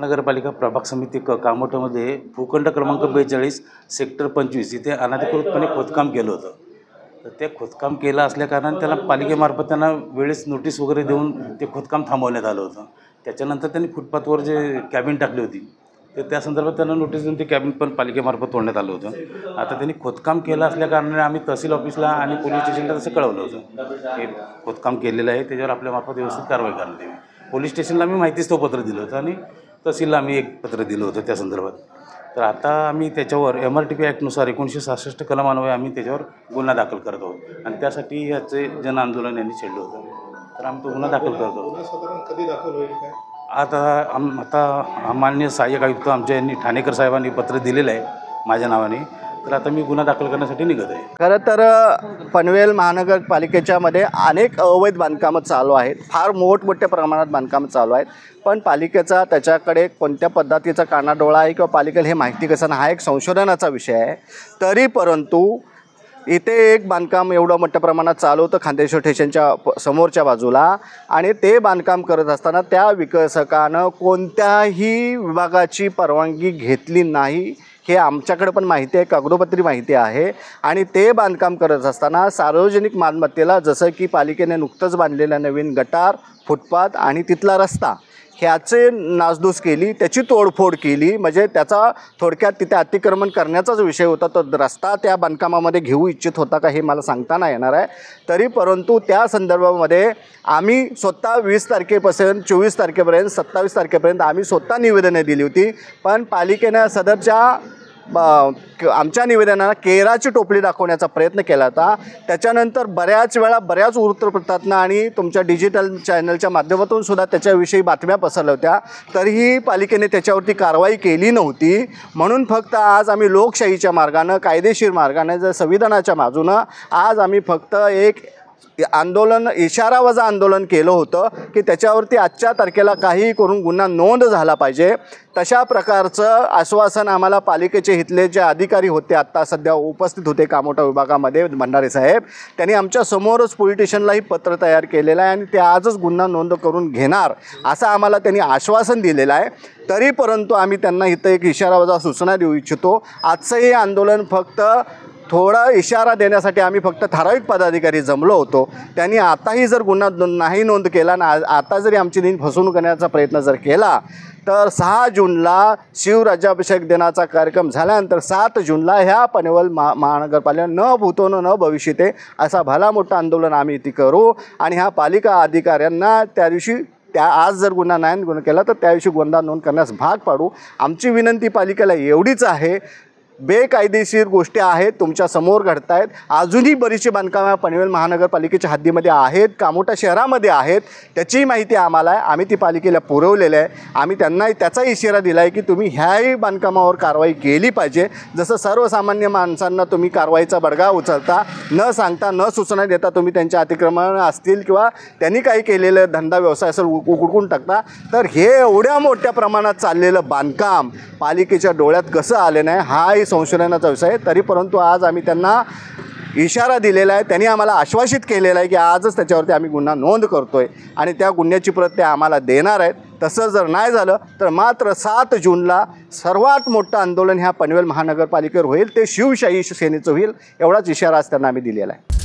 महानगरपालिका प्रभाग समिती कामोठामध्ये भूखंड क्रमांक 42 सेक्टर 25 इथे अनधिकृतपणे खोदकाम केलं होतं। तर ते खोदकाम केलं असल्याकारणाने त्याला पालिकेमार्फत त्यांना वेळेस नोटीस वगैरे देऊन ते खोदकाम थांबवण्यात आलं होतं। त्याच्यानंतर त्यांनी फुटपाथवर जे कॅबिन टाकली होती तर त्या संदर्भात त्यांना नोटीस देऊन ते कॅबिन पण पालिकेमार्फत तोडण्यात आलं होतं। आता त्यांनी खोदकाम केलं असल्याकारणाने आम्ही तहसील ऑफिसला आणि पोलीस स्टेशनला तसं कळवलं होतं की खोदकाम केलेलं आहे, त्याच्यावर आपल्यामार्फत व्यवस्थित कारवाई करण्यात यावी। पोलीस स्टेशनला आम्ही माहितीच तो पत्र दिलं होतं आणि तहसीलला आम्ही एक पत्र दिलं होतं त्या संदर्भात। तर आता आम्ही त्याच्यावर MRTP ॲक्टनुसार 1966 कलम अन्वये आम्ही त्याच्यावर गुन्हा दाखल करत आहोत आणि त्यासाठी याचे जन आंदोलन यांनी छेडलं होतं। तर आम्ही तो गुन्हा दाखल करतो। कधी दाखल होईल काय? आता माननीय सहाय्यक आयुक्त आमच्या यांनी ठाणेकर साहेबांनी पत्र दिलेलं आहे माझ्या नावाने। तर आता मी गुन्हा दाखल करण्यासाठी निघत आहे। खरं तर पनवेल महानगरपालिकेच्या मध्ये अनेक अवैध बांधकामं चालू आहेत, फार मोठमोठ्या प्रमाणात बांधकामं चालू आहेत, पण पालिकेचा त्याच्याकडे कोणत्या पद्धतीचा कानाडोळा आहे किंवा पालिकेला हे माहिती कसं नाही हा एक संशोधनाचा विषय आहे। तरी परंतु इथे एक बांधकाम एवढं मोठ्या प्रमाणात चालू होतं खांदेश्वर स्टेशनच्या समोरच्या बाजूला आणि ते बांधकाम करत असताना त्या विकासकानं कोणत्याही विभागाची परवानगी घेतली नाही हे आमच्याकडे पण माहिती आहे, कागदोपत्री माहिती आहे। आणि ते बांधकाम करत असताना सार्वजनिक मालमत्तेला जसं की पालिकेने नुकतंच बांधलेला नवीन गटार, फुटपाथ आणि तिथला रस्ता ह्याचे नासधूस केली, त्याची तोडफोड केली, म्हणजे त्याचा थोडक्यात तिथे अतिक्रमण करण्याचाच विषय होता। तो रस्ता त्या बांधकामामध्ये घेऊ इच्छित होता का हे मला सांगता नाही येणार आहे। तरी परंतु त्या संदर्भामध्ये आम्ही स्वतः 20 तारखेपासून 24 तारखेपर्यंत 27 तारखेपर्यंत आम्ही स्वतः निवेदने दिली होती, पण पालिकेनं सदरच्या आमच्या निवेदनाला केराची टोपली दाखवण्याचा प्रयत्न केला होता। त्याच्यानंतर बऱ्याच वेळा बऱ्याच वृत्तपत्रातनं आणि तुमच्या डिजिटल चॅनलच्या माध्यमातून सुद्धा त्याच्याविषयी बातम्या पसरल्या होत्या, तरीही पालिकेने त्याच्यावरती कारवाई केली नव्हती। म्हणून फक्त आज आम्ही लोकशाहीच्या मार्गानं, कायदेशीर मार्गानं, जर संविधानाच्या बाजूनं आज आम्ही फक्त एक आंदोलन, इशारावजा आंदोलन केलं होतं की त्याच्यावरती आजच्या तारखेला काहीही करून गुन्हा नोंद झाला पाहिजे। तशा प्रकारचं आश्वासन आम्हाला पालिकेचे इथले जे अधिकारी होते, आत्ता सध्या उपस्थित होते कामोठा विभागामध्ये भंडारे साहेब, त्यांनी आमच्या समोरच पोलीस स्टेशनलाही पत्र तयार केलेलं आहे आणि ते आजच गुन्हा नोंद करून घेणार असं आम्हाला त्यांनी आश्वासन दिलेलं आहे। तरी परंतु आम्ही त्यांना इथं एक इशारावजा सूचना देऊ इच्छितो। आजचं हे आंदोलन फक्त थोडा इशारा देण्यासाठी आम्ही फक्त ठराविक पदाधिकारी जमलो होतो। त्यांनी आताही जर गुन्हा नाही नोंद केला ना, आता जरी आमची फसवणूक करण्याचा प्रयत्न जर केला तर 6 जूनला शिवराज्याभिषेक दिनाचा कार्यक्रम झाल्यानंतर 7 जूनला ह्या पनवेल महानगरपालिका न भूतो न भविष्यते असा भला मोठा आंदोलन आम्ही इथे करू आणि ह्या पालिका अधिकाऱ्यांना त्या दिवशी आज जर गुन्हा नाही केला तर त्या दिवशी गुन्हा नोंद करण्यास भाग पाडू। आमची विनंती पालिकेला एवढीच आहे, बेकायदेशीर गोष्टी आहेत तुमच्या समोर घडत आहेत, अजूनही बरीचशी बांधकामं पनवेल महानगरपालिकेच्या हद्दीमध्ये आहेत, कामोठा शहरामध्ये आहेत, त्याची माहिती आम्हाला आहे, आम्ही ती पालिकेला पुरवलेलं आहे। आम्ही त्यांना त्याचा इशारा दिला आहे की तुम्ही ह्याही बांधकामावर कारवाई केली पाहिजे। जसं सर्वसामान्य माणसांना तुम्ही कारवाईचा बडगा उचलता, न सांगता न सूचना देता तुम्ही त्यांच्या अतिक्रमण असतील किंवा त्यांनी काही केलेलं धंदा व्यवसाय असेल उकडून टाकता, तर हे एवढ्या मोठ्या प्रमाणात चाललेलं बांधकाम पालिकेच्या डोळ्यात कसं आले नाही हाही संशोधनाचा विषय आहे। तरी परंतु आज आम्ही त्यांना इशारा दिलेला आहे, त्यांनी आम्हाला आश्वासित केलेलं आहे की आजच त्याच्यावरती आम्ही गुन्हा नोंद करतोय आणि त्या गुन्ह्याची प्रत ते आम्हाला देणार आहेत। तसं जर नाही झालं तर मात्र 7 जूनला सर्वात मोठं आंदोलन ह्या पनवेल महानगरपालिकेवर होईल, ते शिवशाही सेनेचं होईल, एवढाच इशारा आज त्यांना आम्ही दिलेला आहे।